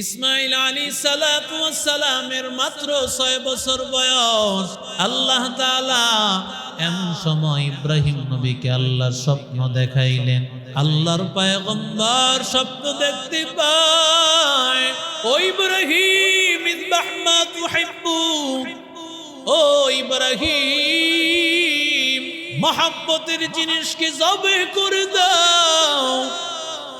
ইসমাইল আলাইহিস সালাতু ওয়াস সালামের মাত্র 6 বছর বয়স। আল্লাহ তাআলা এমন সময় ইব্রাহিম নবীকে আল্লাহর স্বপ্ন দেখাইলেন। আল্লাহর পয়গম্বর স্বপ্ন দেখতে পায়, ও ইব্রাহিম ইযবাহ মা তুহিব্বু, ও ইব্রাহিম মহব্বতের জিনিসকে জবে করে দাও,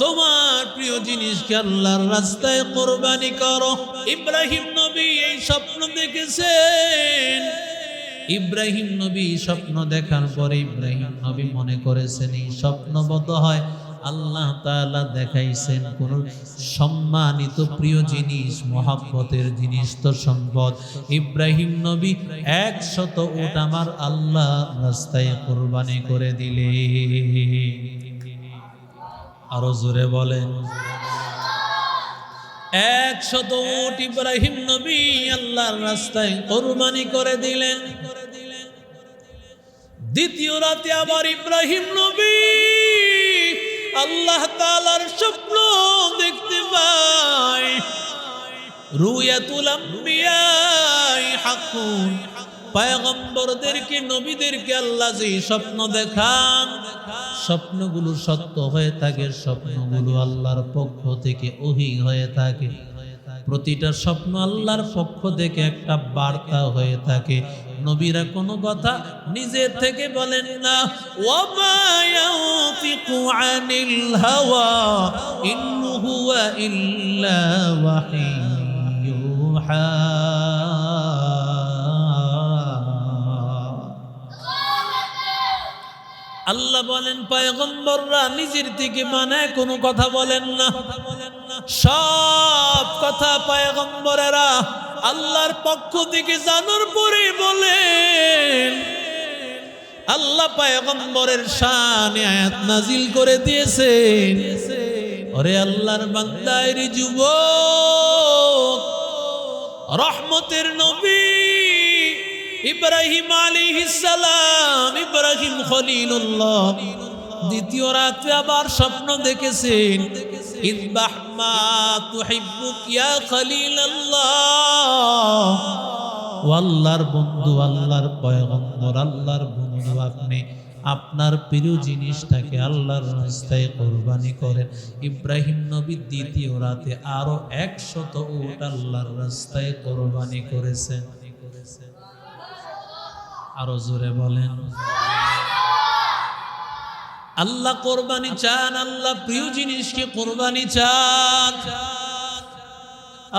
তোমার প্রিয় জিনিসকে আল্লাহর রাস্তায় কোরবানি করো। ইব্রাহিম নবী এই স্বপ্ন দেখেছেন। ইব্রাহিম নবী স্বপ্ন দেখার পরে ইব্রাহিম নবী মনে করেছেন এই স্বপ্নবদ্ধ হয় আল্লাহ তাআলা দেখাইছেন কোন সম্মানিত প্রিয় জিনিস, মহব্বতের জিনিস তো সম্পদ। ইব্রাহিম নবী 100 উট আমার আল্লাহ রাস্তায় কোরবানি করে দিলে। আরো জোরে বলেন 100 উট ইব্রাহিম নবী আল্লাহর রাস্তায় কোরবানি করে দিলেন। দ্বিতীয় রাতে আবার ইব্রাহিম নবী আল্লাহ তাআলার স্বপ্ন দেখতে পায়। রুয়াতুল আম্বিয়া হাকুন, পয়গম্বরদেরকে নবীদেরকে আল্লাহ যে স্বপ্ন দেখান স্বপ্নগুলো সত্য হয়ে থাকে, স্বপ্নগুলো আল্লাহর পক্ষ থেকে ওহী হয়ে থাকে। প্রতিটা স্বপ্ন আল্লাহর পক্ষ থেকে একটা বার্তা হয়ে থাকে। নবীরা কোনো কথা নিজে থেকে বলেন না। ওয়ামা ইয়াতিকু আনিল হাওয়া ইন হুয়া ইল্লা ওয়াহিয়ুহা। আল্লাহ বলেন পয়গম্বররা নিজের থেকে বানায় কোনো কথা বলেন না, সব কথা পয়গম্বরেরা আল্লাহর পক্ষ থেকে জানার পরে বলেন। আল্লাহ পয়গম্বরের শানে আয়াত নাজিল করে দিয়েছেন, ওরে আল্লাহর বান্দার যুবক, রহমতের নবী ইব্রাহিম আলাইহিস সালাম, ইব্রাহিম খলিলুল্লাহ দ্বিতীয় রাতে আবার স্বপ্ন দেখেছেন। ইযবাহ মা তুহিব্বুক ইয়া খলিলাল্লাহ, ও আল্লাহর বন্ধু, আল্লাহর পয়গম্বর, আল্লাহর বন্ধু, আপনি আপনার প্রিয় জিনিসটাকে আল্লাহর রাস্তায় কোরবানি করেন। ইব্রাহিম নবী দ্বিতীয় রাতে আরো 100 উট আল্লাহর রাস্তায় কোরবানি করেছেন। আরো জোরে বলেন আল্লাহ কোরবানি চান, আল্লাহ প্রিয় জিনিসকে কোরবানি চান।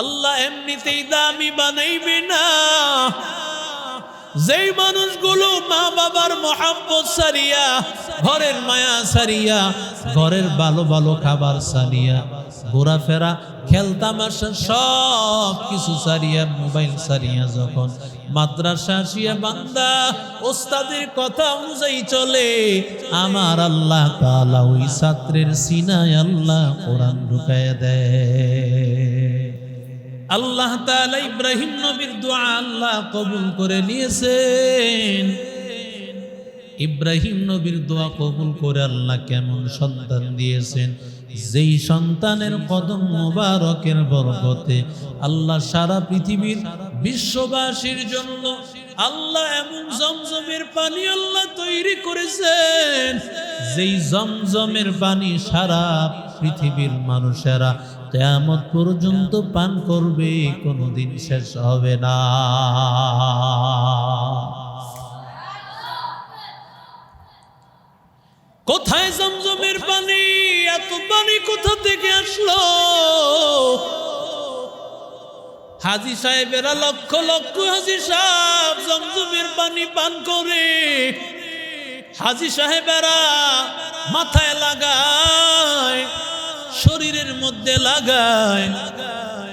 আল্লাহ এমনিতেই দামি বানাইবে না। যেই মানুষগুলো মা বাবার মহব্বত সারিয়া, ঘরের মায়া সারিয়া, ঘরের ভালো ভালো খাবার সারিয়া, ঘোরাফেরা খেলতামাশা সব কিছু সারিয়া, মোবাইল সারিয়া যখন মাদ্রাসা আসিয়া বান্দা ওস্তাদের কথা অনুযায়ী চলে, আমার আল্লাহ তাআলা ওই ছাত্রের সিনায় আল্লাহ কোরআন ঢুকায় দেয়। আল্লাহ তাআলা ইব্রাহিম নবীর দোয়া আল্লাহ কবুল করে নিয়েছেন। ইব্রাহিম নবীর দোয়া কবুল করে আল্লাহ কেমন সন্তান দিয়েছেন, যেই সন্তানের কদম মোবারকের বরকতে আল্লাহ সারা পৃথিবীর বিশ্ববাসীর জন্য আল্লাহ এমন জমজমের পানি আল্লাহ তৈরি করেছেন, যেই জমজমের পানি সারা পৃথিবীর মানুষেরা কিয়ামত পর্যন্ত পান করবে, কোনোদিন শেষ হবে না। কোথায় জমজমের পানি? এত পানি কোথা থেকে আসলো? হাজী সাহেবেরা লক্ষ লক্ষ হাজী সাহেব জমজমের পানি পান করে। হাজী সাহেবেরা মাথায় লাগায়, শরীরের মধ্যে লাগায়,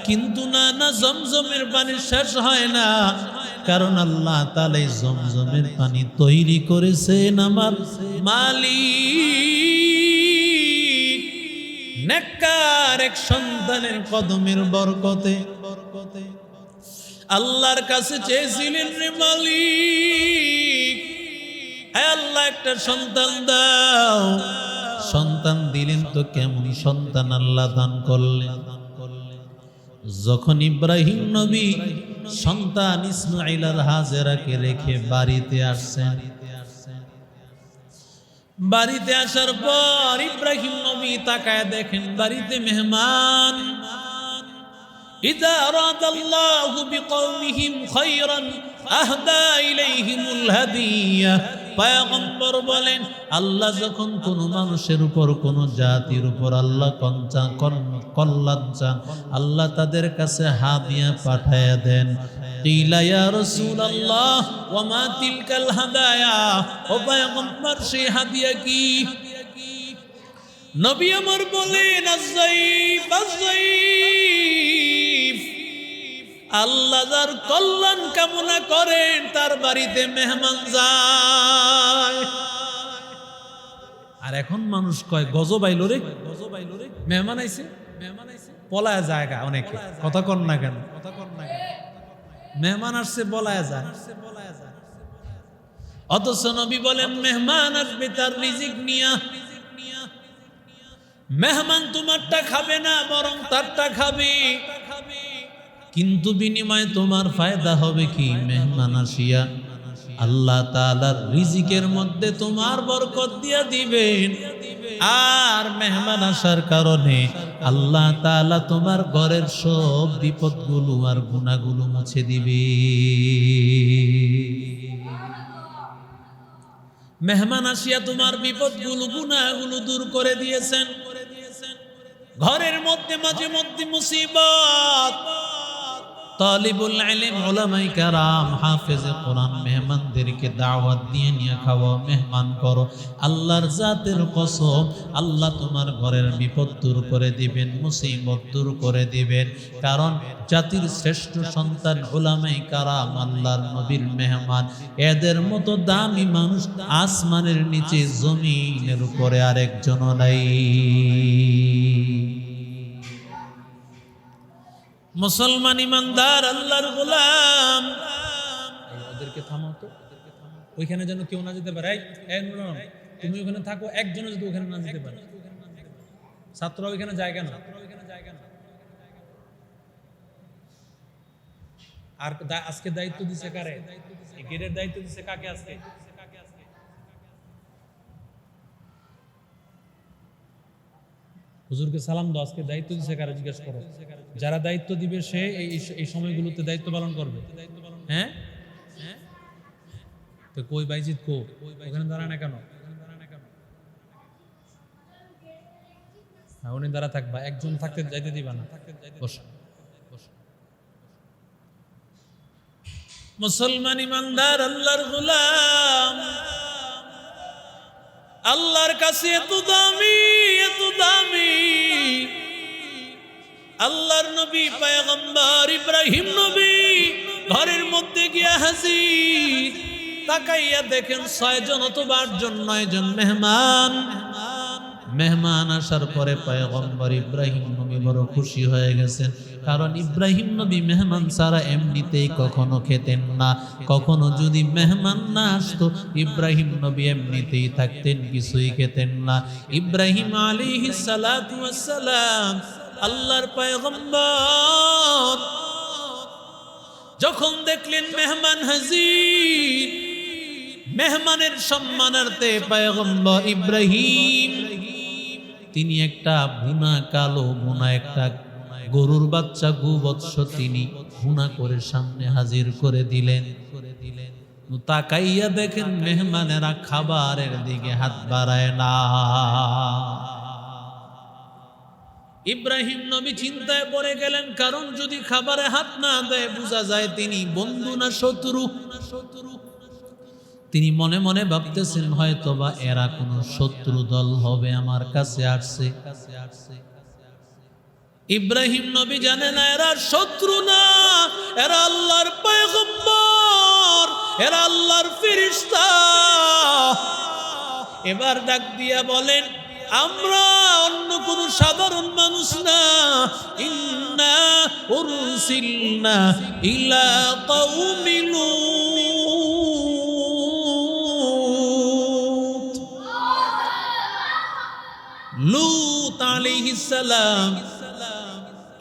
কিন্তু না না জমজমের পানি শেষ হয় না। কারণ আল্লাহ তাআলা জমজমের পানি তৈরি করেছেন আমার মালিক, নেককার এক সন্তানের কদমের বরকতে। আল্লাহর কাছে চেয়েছিলেন, রে মালিক, হে আল্লাহ একটা সন্তান দাও। সন্তান দিলেন তো কেমন সন্তান আল্লাহ দান করলেন। যখন ইব্রাহিম নবী সন্তান ইসমাঈল আর হাজেরাকে রেখে বাড়িতে আসছেন, বাড়িতে আসার পর ইব্রাহিম নবী তাকায় দেখেন বাড়িতে মেহমান। ইযা আরাদাল্লাহু বিকওমিহিম খায়রান আহদা ইলাইহিমুল হাদিয়া। পয়গম্বর বলেন, আল্লাহ যখন কোন মানুষের উপর, কোন জাতির উপর আল্লাহ কল্যাণ চান, আল্লাহ তাদের কাছে হাদিয়া পাঠায়া দেন। কিলা ইয়া রাসূলুল্লাহ ওয়া মা তিলকাল হাদায়া, ও পয়গম্বর সেই হাদিয়া কি? নবী আমার বলেন, আয-যায়ফ আয-যায়ফ, আল্লাহ যার কল্যাণ কামনা করেন তার বাড়িতে মেহমান যায়। আর এখন মানুষ কয় গজব আইলো রে, মেহমান আইছে, পলায় জায়গা অনেকে, কথা কন না কেন? মেহমান আসছে বলায় যায়। অথচ নবী বলেন মেহমান আসবে তার রিজিক নিয়া। মেহমান তোমারটা খাবে না, বরং তারটা খাবে। কিন্তু বিনিময়ে তোমার ফায়দা হবে কি? মেহমান আসিয়া আল্লাহ তাআলার রিজিকের মধ্যে তোমার বরকত দিয়া দিবেন। আর মেহমান আসার কারণে আল্লাহ তাআলা তোমার ঘরের সব বিপদগুলো আর গুনাহগুলো মুছে দিবে। মেহমান আসিয়া তোমার বিপদগুলো, গুনাহগুলো দূর করে দিয়েছেন। ঘরের মধ্যে মাঝে মধ্যে মুসিবত, তালিবুল ইলম, উলামায়ে কেরাম, হাফেজে কোরআন মেহমানদেরকে দাওয়াত দিয়ে নিয়ে খাওয়া, মেহমান করো। আল্লাহর জাতের কসম, আল্লাহ তোমার ঘরের বিপদ দূর করে দিবেন, মুসিবত দূর করে দিবেন। কারণ জাতির শ্রেষ্ঠ সন্তান উলামায়ে কেরাম, আল্লাহর নবীর মেহমান। এদের মতো দামি মানুষ আসমানের নিচে, জমিনের উপরে আরেকজনও নাই। মুসলমান ইমানদার আল্লাহর গোলাম, ওদেরকে থামাও তো, ওইখানে যেন কেউ না যেতে পারে। তুমি ওখানে থাকো, একজনও যদি ওখানে না যেতে পারে। ছাত্র ওইখানে যায় কেন? আর আজকে দায়িত্ব দিছে কারে? এই গেটের দায়িত্ব দিছে কাকে আজকে? হুজুরকে সালাম দাও, আজকে দায়িত্ব দিছে কারে জিজ্ঞেস করো। যারা দায়িত্ব দিবে সে এই সময়গুলোতে দায়িত্ব পালন করবে। হ্যাঁ, তো কই বাইজিৎ কো? ওখানে দাঁড়ায় না কেন? উনি দাঁড়া থাকবা, একজন থাকতে যাইতে দিবা না। মুসলমান ইমানদার আল্লাহর গোলাম, আল্লাহর কাছে এত দামি, এত দামি। আল্লাহর নবী পয়গম্বর ইব্রাহিম নবী ঘরের মধ্যে গিয়া হাজির। তাকাইয়া দেখেন 6 জন অথবা 8 জন, 9 জন মেহমান। মেহমান আসার পরে পয়গম্বর ইব্রাহিম নবী বড় খুশি হয়ে গেছেন। কারণ ইব্রাহিম নবী মেহমান ছাড়া এমনিতেই কখনো খেতেন না। কখনো যদি মেহমান না আসতো, ইব্রাহিম নবী এমনিতেই থাকতেন, কিছুই খেতেন না। ইব্রাহিম আলাইহিস সালাতু ওয়াস সালাম, আল্লাহর পয়গম্বর, যখন দেখলেন মেহমান হাজির, মেহমানের সম্মানার্থে পয়গম্বর ইব্রাহিম তিনি একটা ভুনা, কালো ভুনা একটা গরুর বাচ্চা গোবৎস তিনি ভুনা করে সামনে হাজির করে দিলেন। তাকাইয়া দেখেন মেহমানেরা খাবারের দিকে হাত বাড়ায় না। ইব্রাহিম নবী চিন্তায় পড়ে গেলেন, কারণ যদি খাবারে হাত না দেয় বোঝা যায় তিনি বন্ধু না শত্রু। তিনি মনে মনে ভাবতেছেন হয়তোবা এরা কোনো শত্রু দল হবে, আমার কাছে আসছে। ইব্রাহিম নবী জানেন না এরা শত্রু না, এরা আল্লাহর পয়গম্বর, এরা আল্লাহর ফেরেশতা। এবার ডাক দিয়া বলেন, আমরা অন্য কোন সাধারণ মানুষ না, ইন্না উরসিলনা ইলা কওমিন লূত আলাইহিস সালাম,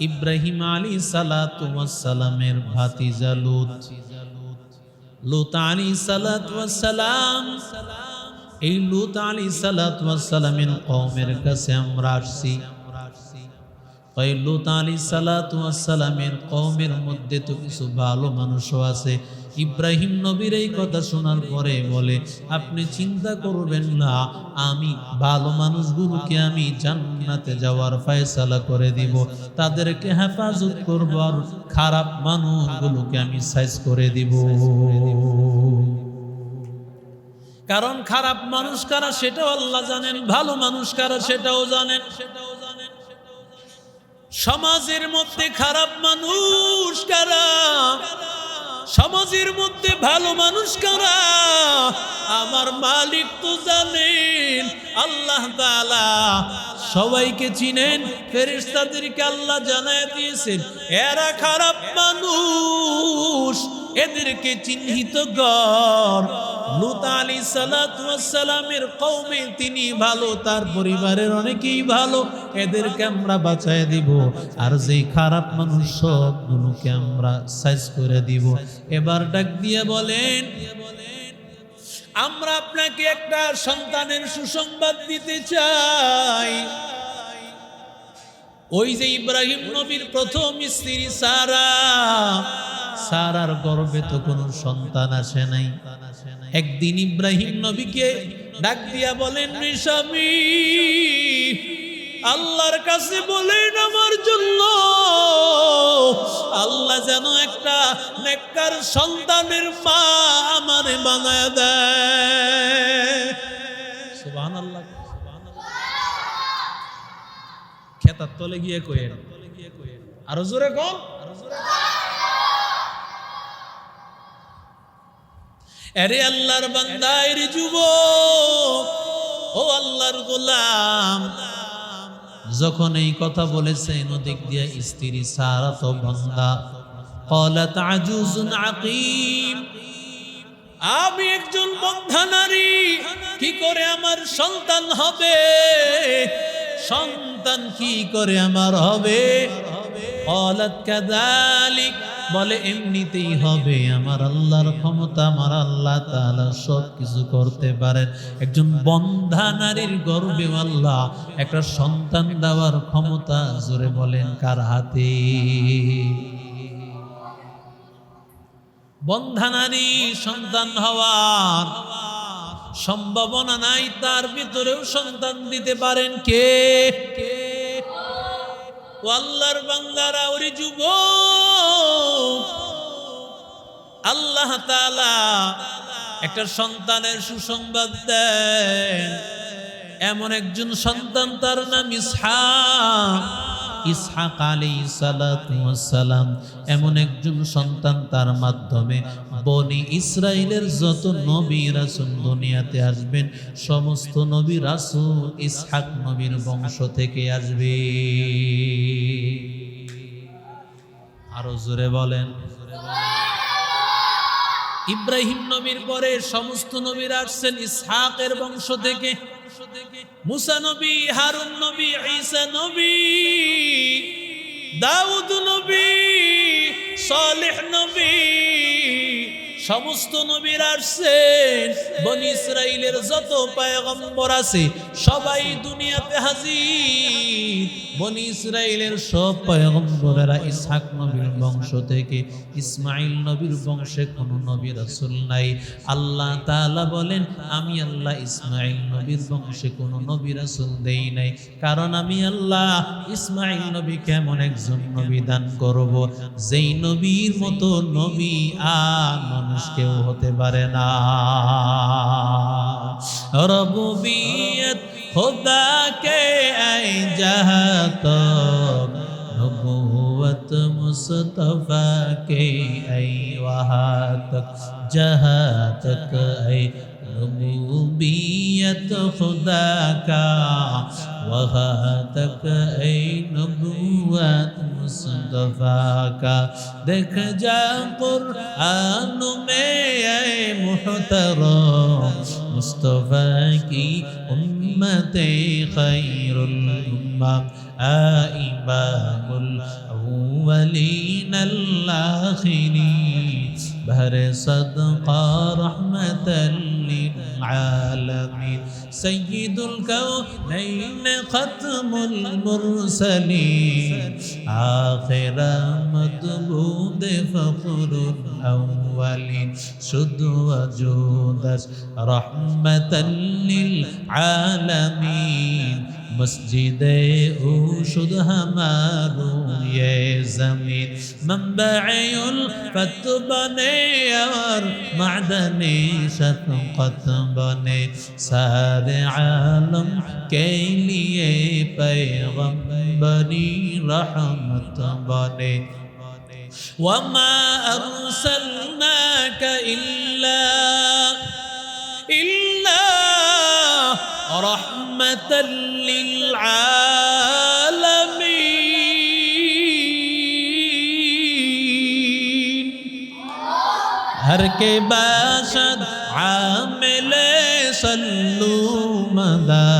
ইব্রাহিম আলাইহিস সালাতু ওয়াস সালামের ভাতিজা লূত। লূত আলাইহিস সালাতু ওয়াস সালাম, এই লূত আলাইহিস সালাতু ওয়াস সালামের কওমের কাছে আমরা আসছি। ওই লূত আলাইহিস সালাতু ওয়াস সালামের কওমের মধ্যে তো কিছু ভালো মানুষও আছে। ইব্রাহিম নবীর এই কথা শোনার পরে বলে, আপনি চিন্তা করবেন না, আমি ভালো মানুষগুলোকে আমি জান্নাতে যাওয়ার ফয়সালা করে দিব, তাদেরকে হেফাজত করব, আর খারাপ মানুষগুলোকে আমি সাইজ করে দিব। কারণ খারাপ মানুষ কারা সেটাও আল্লাহ জানেন, ভালো মানুষ কারা সেটাও জানেন। সমাজের মধ্যে খারাপ মানুষ কারা, সমাজের মধ্যে ভালো মানুষ কারা, আমার মালিক তো জানেন, আল্লাহ তাআলা সবাইকে চিনেন। ফেরেশতাদেরকে আল্লাহ জানায় দিয়েছেন এরা খারাপ মানুষ, এদেরকে চিহ্নিত কর। লূত আলাইহিস সালাতু ওয়াস সালামের কওমে তিনি ভালো, তার পরিবারের অনেকেই ভালো, এদেরকে আমরা বাঁচায় দিব, আর যেই খারাপ মানুষ সবগুলোকে আমরা সাইজ করে দিব। এবার ডাক দিয়ে বলেন, আমরা আপনাকে একটা সন্তানের সুসংবাদ দিতে চাই। ওই যে ইব্রাহিম নবীর প্রথম স্ত্রী সারা, সারার গর্ভে তো কোনো সন্তান আসে নাই। একদিন ইব্রাহিম নবীকে ডাক দিয়া বলেন, স্বামী আল্লাহর কাছে বলেন আমার জন্য আল্লাহ যেন একটা নেককার সন্তানের মা আমারে বানায় দেয়। সুবহানাল্লাহ। খেতার তলে গিয়ে কইেন, আরো জোরে কম। আরে আল্লাহর বান্দা, এর যুবক, ও আল্লাহর গোলাম, যখন এই কথা বলেছেন ওদিক দিয়ে স্ত্রী সারা তো বান্দা, ক্বালাত আজুজুন আকিম, আমি একজন বন্ধা নারী, কি করে আমার সন্তান হবে, সন্তান কি করে আমার হবে। ক্বালাত কাযালিক, বলে এমনিতেই হবে, আমার আল্লাহর ক্ষমতা, আমার আল্লাহ তাআলা সব কিছু করতে পারেন। একজন বন্ধা নারীর গর্ভে আল্লাহ একটা সন্তান দেওয়ার ক্ষমতা, জোরে বলেন কার হাতে। বন্ধা নারী সন্তান হওয়ার সম্ভাবনা নাই, তার ভিতরেও সন্তান দিতে পারেন কে? ও আল্লাহর বান্দারা, ওরে যুবক, আল্লাহ তাআলা একটা সন্তানের সুসংবাদ দেন। এমন একজন সন্তান, তার নাম ইসহাক। ইসহাক আলাইহিস সালাতু ওয়াস সালাম এমন একজন সন্তান, তার মাধ্যমে বনি ইসরাইলের যত নবী রাসূল দুনিয়াতে আসবেন, সমস্ত নবী রাসূল ইসহাক নবীর বংশ থেকে আসবে। আরো জোরে বলেন। ইব্রাহিম নবীর পরে সমস্ত নবীরা আসছেন ইসহাকের বংশ থেকে। মুসা নবী, হারুন নবী, ঈসা নবী, দাউদ নবী, সালেহ নবী, সমস্ত নবীরা আসছেন। বনি ইসরাইলের যত পয়গম্বর আছে সবাই দুনিয়াতে হাজির। বনি ইসরাইলের সব পয়গম্বরেরা ইসহাক নবীর বংশ থেকে। ইসমাইল নবীর বংশে কোনো নবী রাসূল নাই। আল্লাহ তাআলা বলেন, আমি আল্লাহ ইসমাইল নবীর বংশে কোনো নবী রাসূল দেই নাই, কারণ আমি আল্লাহ ইসমাইল নবীকে এমন একজন নবী দান করব যেই নবীর মতো নবী আর মানুষ কেউ হতে পারে না। রবুবিয়ত खुदा के ऐ जहाँ तक, नबूवत मुस्तफा के ऐ वहाँ तक, जहाँ तक ऐ रबूबियत खुदा का, वहाँ तक ऐ नबूवत मुस्तफा का। देख जा कुरान में ऐ मुहतरम, मुस्तफा की উম্মতে খায়রুল উম্মাহ ইমামুল আউয়ালিন আল আখিরিন ভর সদকা রাহমাতাল লিল আলামিন সাইয়্যিদুল কাউনাইন খাতমুল মুরসালিন আখির মতবুদ ফখরুল আউয়ালিন শুধু ওজুদাস রাহমাতাল লিল আলামিন মসজিদে উশুদ হামারো ये ज़मीन मंबअउल फत बने और मादने शफ़क़त बने सारे आलम के लिए पैगम्बरी रहमत बने वमा अरसलनाक इल्ला रहमतल लिल आलमीन हर के बाशद आमिल सल्लू मदा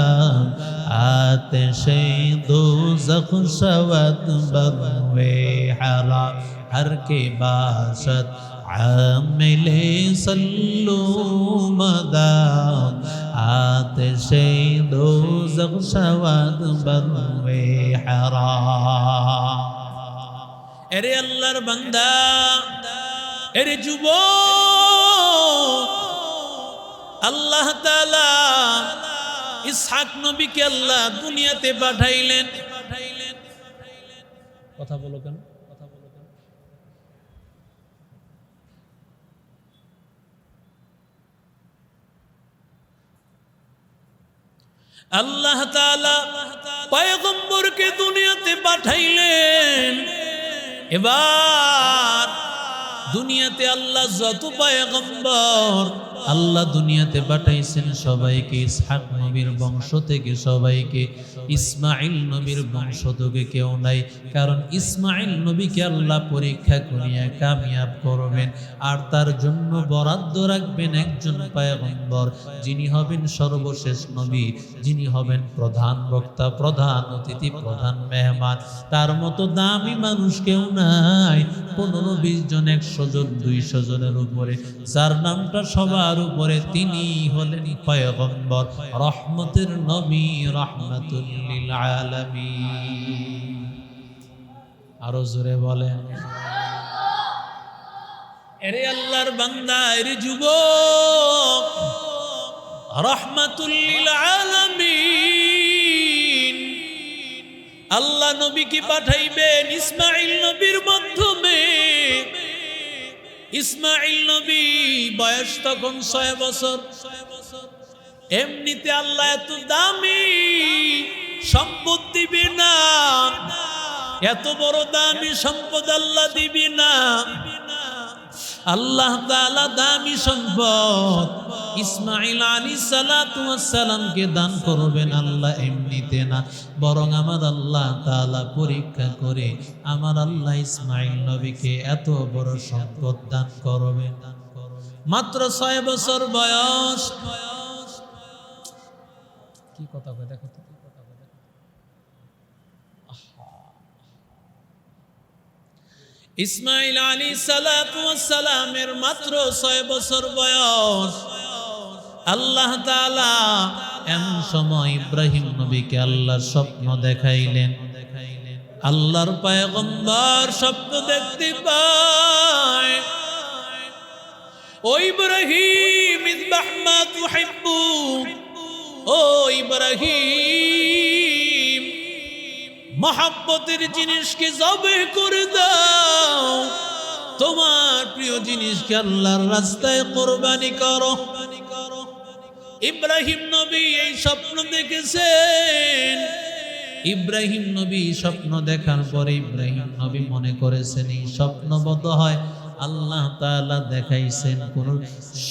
आतिशे दोज़ख शवत बरवे हराम हर के बाशद आमिल सल्लू मदा आतिशे दोज़ख शवत बरवे हराम एरे अल्लाहर बंदा एरे যুবক আল্লাহ তাআলা ইসহাক নবীকে আল্লাহ দুনিয়াতে পাঠাইলেন কথা বলো কেন আল্লাহ তাআলা পয়গম্বরকে দুনিয়াতে পাঠাইলেন এবার দুনিয়াতে আল্লাহ যত পয়গম্বর আল্লাহ দুনিয়াতে পাঠাইছেন সবাইকে ইসহাক নবীর বংশ থেকে সবাইকে ইসমাইল নবীর বংশ থেকে কেউ নাই কারণ ইসমাইল নবীকে আল্লাহ পরীক্ষা করিয়া কামিয়াব করবেন আর তার জন্য বরাদ্দ রাখবেন একজন পয়গম্বর যিনি হবেন সর্বশেষ নবী যিনি হবেন প্রধান বক্তা প্রধান অতিথি প্রধান মেহমান তার মতো দামি মানুষ কেউ নাই 15-20 জন 100 জন 200 জনের উপরে যার নামটা সবার উপরে তিনি হলেন পয়গম্বর রহমতের নবী রাহমাতুল লিল আলামিন আরো জোরে বলেন এরে আল্লাহর বান্দা এরে যুবক রাহমাতুল লিল আলামিন আল্লাহ নবীকে পাঠাইবেন ইসমাইল নবীর মাধ্যমে ইসমাইল নবী বয়স তখন 6 বছর এমনিতে আল্লাহ এত দামি সম্পদ দিবে না এত বড় দামি সম্পদ আল্লাহ দিবে না আল্লাহ তাআলা দামি সম্পদ ইসমাইল আলাইহিস সালাতু ওয়াস সালামকে দান করবেন আল্লাহ এমনিতে না বরং আমার আল্লাহ তাআলা পরীক্ষা করে আমার আল্লাহ ইসমাইল নবীকে এত বড় সম্পদ দান করবেন মাত্র 6 বছর বয়স কি কথা কয় দেখো তো ইসমাইল আলাইহিস সালাতু ওয়াস সালামের মাত্র 6 বছর বয়স আল্লাহ তাআলা এমন সময় ইব্রাহিম নবীকে আল্লাহর স্বপ্ন দেখাইলেন আল্লাহর পয়গম্বর স্বপ্ন দেখতে পায় ও ইব্রাহিম ইযবাহ মা তুহিব্বু ও ইব্রাহিম মহব্বতের জিনিসকে জবে করে দাও তোমার প্রিয় জিনিসকে আল্লাহর রাস্তায় কুরবানি করো ইব্রাহিম নবী এই স্বপ্ন দেখেছেন ইব্রাহিম নবী স্বপ্ন দেখার পরে ইব্রাহিম নবী মনে করেছেন এই স্বপ্নবদ্ধ হয় আল্লাহ তাআলা দেখাইছেন কোন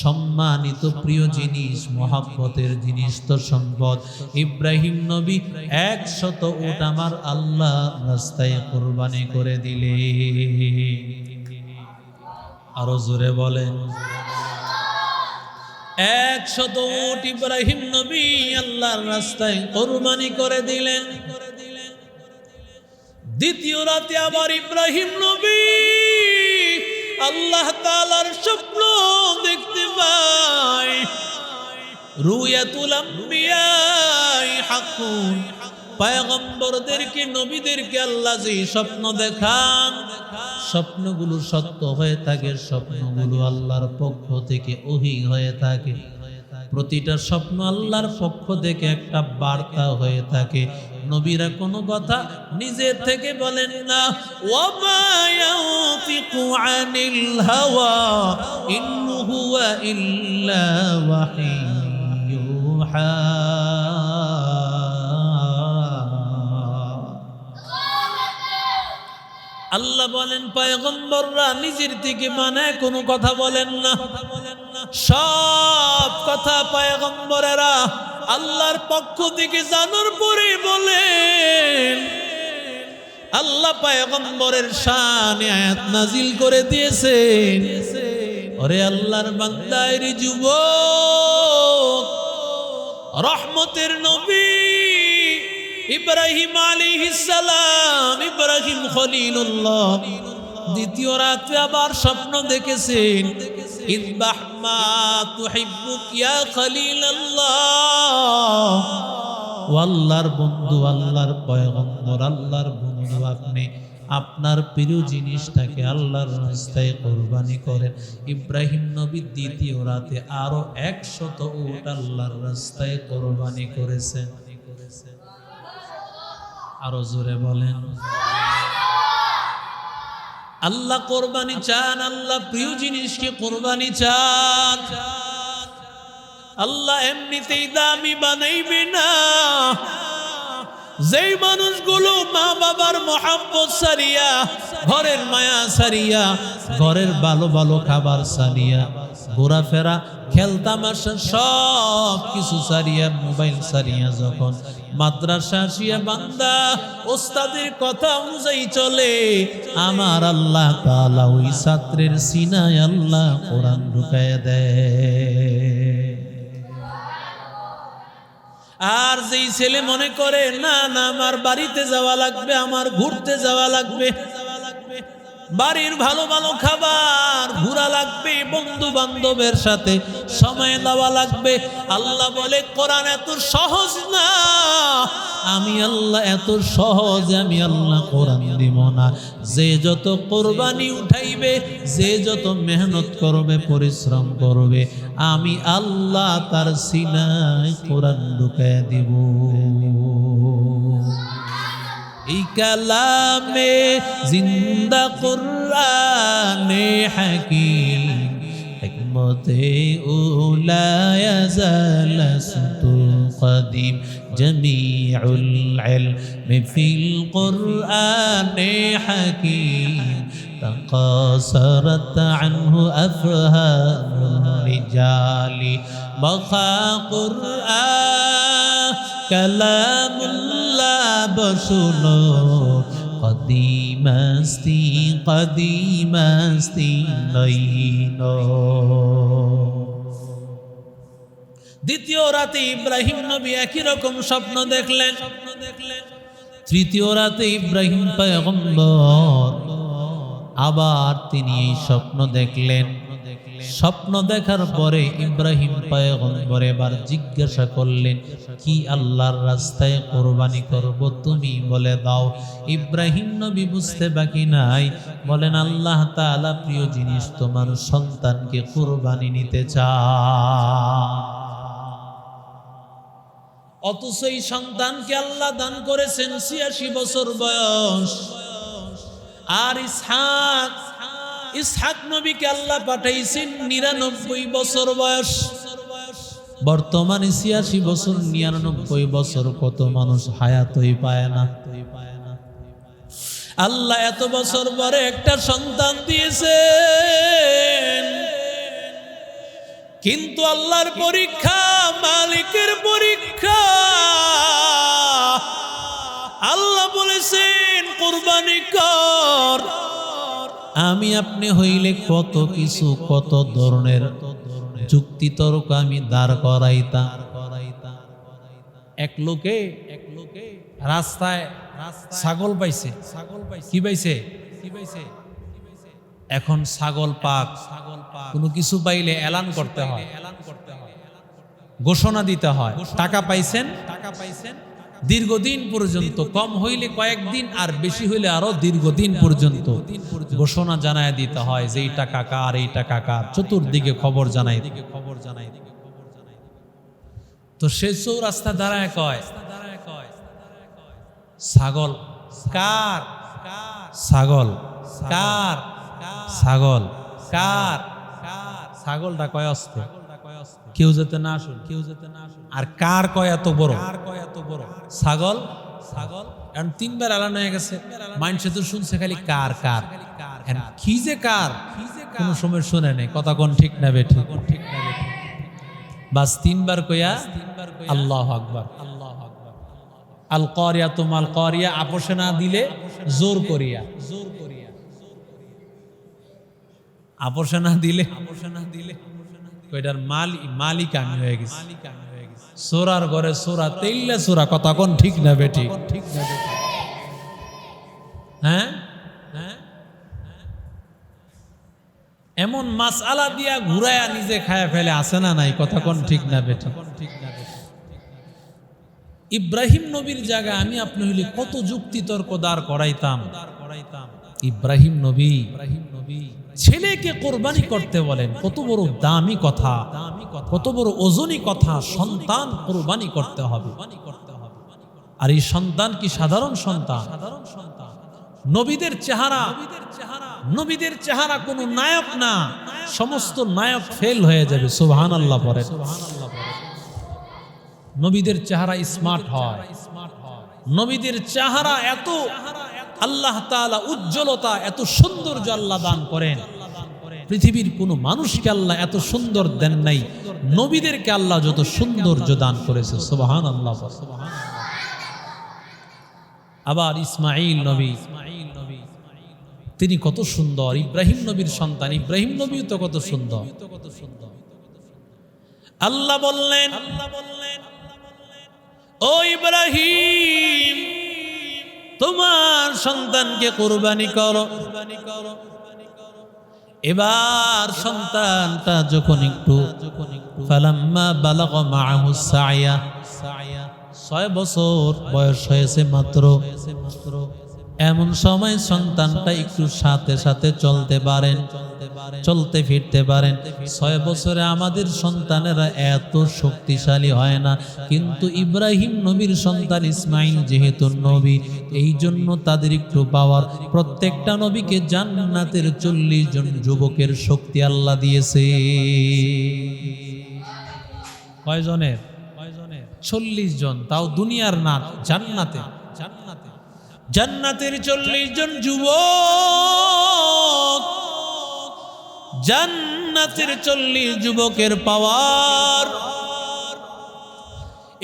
সম্মানিত প্রিয় জিনিস মহব্বতের জিনিস তো সম্পদ ইব্রাহিম নবী 100 উট আমার আল্লাহ রাস্তায় কুরবানি করে দিলে আরো জোরে বলেন 100 উট ইব্রাহিম নবী আল্লাহর রাস্তায় কুরবানি করে দিলেন। দ্বিতীয় রাতে আবার ইব্রাহিম নবী আল্লাহ তাআলার স্বপ্ন দেখতে পায়। রুয়াতুল আম্বিয়া হাক্কুন, পয়গম্বরদেরকে নবীদেরকে আল্লাহ যে স্বপ্ন দেখান স্বপ্নগুলো সত্য হয়ে থাকে, স্বপ্নগুলো আল্লাহর পক্ষ থেকে ওহী হয়ে থাকে। প্রতিটা স্বপ্ন আল্লাহর পক্ষ থেকে একটা বার্তা হয়ে থাকে। নবীরা কোনো কথা নিজের থেকে বলেন না। ওয়ামা ইয়াতিকু আনিল হাওয়া ইন হুয়া ইল্লা ওয়াহিয়্যু ইউহা। আল্লাহ বলেন পয়গম্বররা নিজের থেকে বানায় কোনো কথা বলেন না, সব কথা পয়গম্বরেরা আল্লাহর পক্ষ থেকে জানার পরে বলেন। আল্লাহ পয়গম্বরের শানে আয়াত নাজিল করে দিয়েছেন, ওরে আল্লাহর বান্দার যুবক, রহমতের নবী ইব্রাহিম আলাইহিস সালাম, ইব্রাহিম খলিলুল্লাহ দ্বিতীয় রাতে আবার স্বপ্ন দেখেছেন। ইযবাহ মা তুহিব্বুক ইয়া খলিলাল্লাহ। ও আল্লাহর বন্ধু, আল্লাহর পয়গম্বর, আল্লাহর বন্ধু, আপনি আপনার প্রিয় জিনিসটাকে আল্লাহর রাস্তায় কুরবানি করেন। ইব্রাহিম নবী দ্বিতীয় রাতে আরো 100 উট আল্লাহর রাস্তায় কুরবানি করেছেন। আরো জোরে বলেন। আল্লাহ কোরবানি চান, আল্লাহ প্রিয় জিনিসকে কোরবানি চান। আল্লাহ এমনিতেই দামি বানাইবে না। যেই মানুষগুলো মা বাবার মহব্বত সারিয়া, ঘরের মায়া সারিয়া, ঘরের ভালো ভালো খাবার সারিয়া, ঘোরাফেরা খেলতামাশা সব কিছু সারিয়া, মোবাইল সারিয়া যখন মাদ্রাসা আসিয়া বান্দা ওস্তাদের কথা অনুযায়ী চলে, আমার আল্লাহ তাআলা ওই ছাত্রের সিনায় আল্লাহ কোরআন ঢুকায় দেয়। আর যেই ছেলে মনে করে না না আমার বাড়িতে যাওয়া লাগবে, আমার ঘুরতে যাওয়া লাগবে, বাড়ির ভালো ভালো খাবার, ঘোরা লাগবে, বন্ধু বান্ধবের সাথে সময় দেওয়া লাগবে, আল্লাহ বলে কোরআন এত সহজ না, আমি আল্লাহ এত সহজে আমি আল্লাহ কোরআন দিব না। যে যত কোরবানি উঠাইবে, যে যত মেহনত করবে, পরিশ্রম করবে, আমি আল্লাহ তার সিনায় কোরআন ঢুকায় দিব। এই কালামে জিন্দা কুরআনে হাকিম, হিকমতে উলা ইয়াজালাসতুল কদিম, জামিউল ইলমি ফিল কুরআনে হাকিম, তাকাসারাত আনহু আফহামুল রিজালি, বাখা কুরআন কালামুল্লাহ বসুনো, কদিমাস্তি কদিমাস্তি নইনো। দ্বিতীয় রাতে ইব্রাহিম নবী একই রকম স্বপ্ন দেখলেন। তৃতীয় রাতে ইব্রাহিম পয়গম্বর আবার তিনি এই স্বপ্ন দেখলেন। স্বপ্ন দেখার পরে ইব্রাহিম পয়গম্বর এবার জিজ্ঞাসা করলেন, কি আল্লাহর রাস্তায় কোরবানি করব, তুমি বলে দাও। ইব্রাহিম নবী বুঝতে বাকি নাই, বলেন আল্লাহ তাআলা প্রিয় জিনিস তোমার সন্তানকে কোরবানি নিতে চায়। অথচ এই সন্তানকে আল্লাহ দান করেছেন ৮৬ বছর বয়স। আর ইসহাক নবীকে আল্লাহ পাঠাইছেন ৯৯ বছর বয়স। বর্তমানে ৮৬ বছর ৯৯ বছর কত মানুষ হায়াতই পায় না। আল্লাহ এত বছর পরে একটা সন্তান দিয়েছেন, কিন্তু আল্লাহর পরীক্ষা, মালিকের পরীক্ষা। আল্লাহ বলেছেন কুরবানি কর। আমি আপনি হইলে কত কিছু, কত ধরনের যুক্তি তর্ক আমি দাঁড় করাইতাম। এক লোকে রাস্তায় ছাগল পাইছে, কি পাইছে? এখন ছাগল পাক কোনো কিছু পাইলে এলান করতে হয়, ঘোষণা দিতে হয়, টাকা পাইছেন দীর্ঘদিন পর্যন্ত, কম হইলে কয়েকদিন আর বেশি হইলে আরো দীর্ঘদিন পর্যন্ত ঘোষণা জানায় দিতে হয় যে এই টাকা কার, এই টাকা কার, চতুর্দিকে খবর জানাই। তো সে চৌরাস্তা দাঁড়ায় কয়, ছাগল কার? ছাগল কার? ছাগল কার? ছাগলটা কয় আসতে, কেউ যেতে না আসুন, আর কার কয় এত বড়? ছাগল। এখন তিনবার এলান হয়ে গেছে, মানুষে তো শুনছে খালি কার কার, কি যে কার কোন সময় শুনে নেই, কথা কোন ঠিক না বেঠিক? বাস তিনবার কইয়া আল্লাহু আকবার, আল কারিয়া তুমাল কারিয়া, আপোষে না দিলে জোর করিয়া, আপোষে না দিলে ওইটার মালিক আমি হয়ে গেছি। সোরার ঘরে সোরা, তেইল্লা সোরা, কথা কোন ঠিক না বেটি? হ্যাঁ, এমন মাসআলা দিয়া ঘুরায়া নিজে খায়া ফেলে, আসে না নাই? কথা কোন ঠিক না বেটি? ইব্রাহিম নবীর জায়গা আমি আপনি হইলে কত যুক্তি তর্ক দাঁড় করাইতাম। ইব্রাহিম নবী ছেলেকে কোরবানি করতে বলেন, কত বড় দামি কথা, কত বড় ওজনী কথা। সন্তান কোরবানি করতে হবে, আর এই সন্তান কি সাধারণ সন্তান? নবীদের চেহারা কোনো নায়ক না, সমস্ত নায়ক ফেল হয়ে যাবে। সুবহানাল্লাহ পড়েন। নবীদের চেহারা স্মার্ট হয়, নবীদের চেহারা এত আল্লাহ তাআলা উজ্জ্বলতা, এত সৌন্দর্য আল্লাহ দান করেন। পৃথিবীর কোনো মানুষকে আল্লাহ এত সুন্দর দেন নাই, নবীদেরকে আল্লাহ যত সৌন্দর্য দান করেছে। সুবহানাল্লাহ। আবার ইসমাঈল নবী, তিনি কত সুন্দর, ইব্রাহিম নবীর সন্তান, ইব্রাহিম নবীও তো কত সুন্দর। আল্লাহ বললেন, ও ইব্রাহিম, তোমার সন্তানকে কুরবানি করো। এবার সন্তানটা যখন একটু ফালাম্মা বালাগা মাআহু সায়া, 6 বছর বয়স হয়েছে মাত্র, এমন সময় সন্তানটা একটু সাথে সাথে চলতে পারেন, চলতে ফিরতে পারেন। 6 বছরে আমাদের সন্তানেরা এত শক্তিশালী হয় না, কিন্তু ইব্রাহিম নবীর সন্তান ইসমাইল যেহেতু নবী, এই জন্য তাদের একটু পাওয়ার। প্রত্যেকটা নবীকে জান্নাতের 40 জন যুবকের শক্তি আল্লাহ দিয়েছে। কয়জনের? 40 জন, তাও দুনিয়ার না, জান্নাতে। জান্নাতের 40 জন যুবক, জান্নাতের 40 যুবকের পাওয়ার।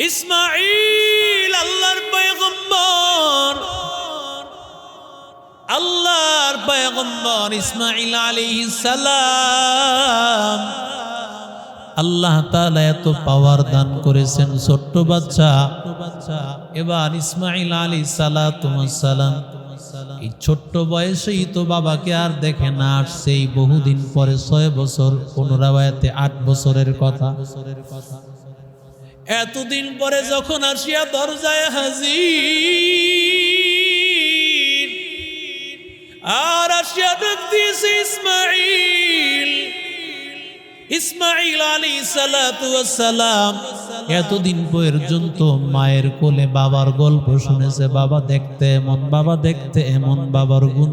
ইসমাঈল আল্লাহর পয়গম্বর, আল্লাহর পয়গম্বর ইসমাঈল আলাইহিস সালাম, আল্লাহ তাআলা এত পাওয়ার দান করেছেন, ছোট্ট বাচ্চা। এবার ইসমাঈল আলাইহিস সালাম এই ছোট্ট বয়সেই তো বাবাকে আর দেখে না, সেই বহুদিন পরে 6 বছর, 15 8 বছরের কথা। এতদিন পরে যখন আসিয়া দরজায় হাজির, আর আসিয়া ডাক দিয়েছে ইসমাঈল। ইসমাঈল আলাইহিস সালাতু ওয়াস সালাম এতদিন পর্যন্ত মায়ের কোলে বাবার গল্প শুনেছে, বাবা দেখতে এমন, বাবা দেখতে এমন, বাবার গুণ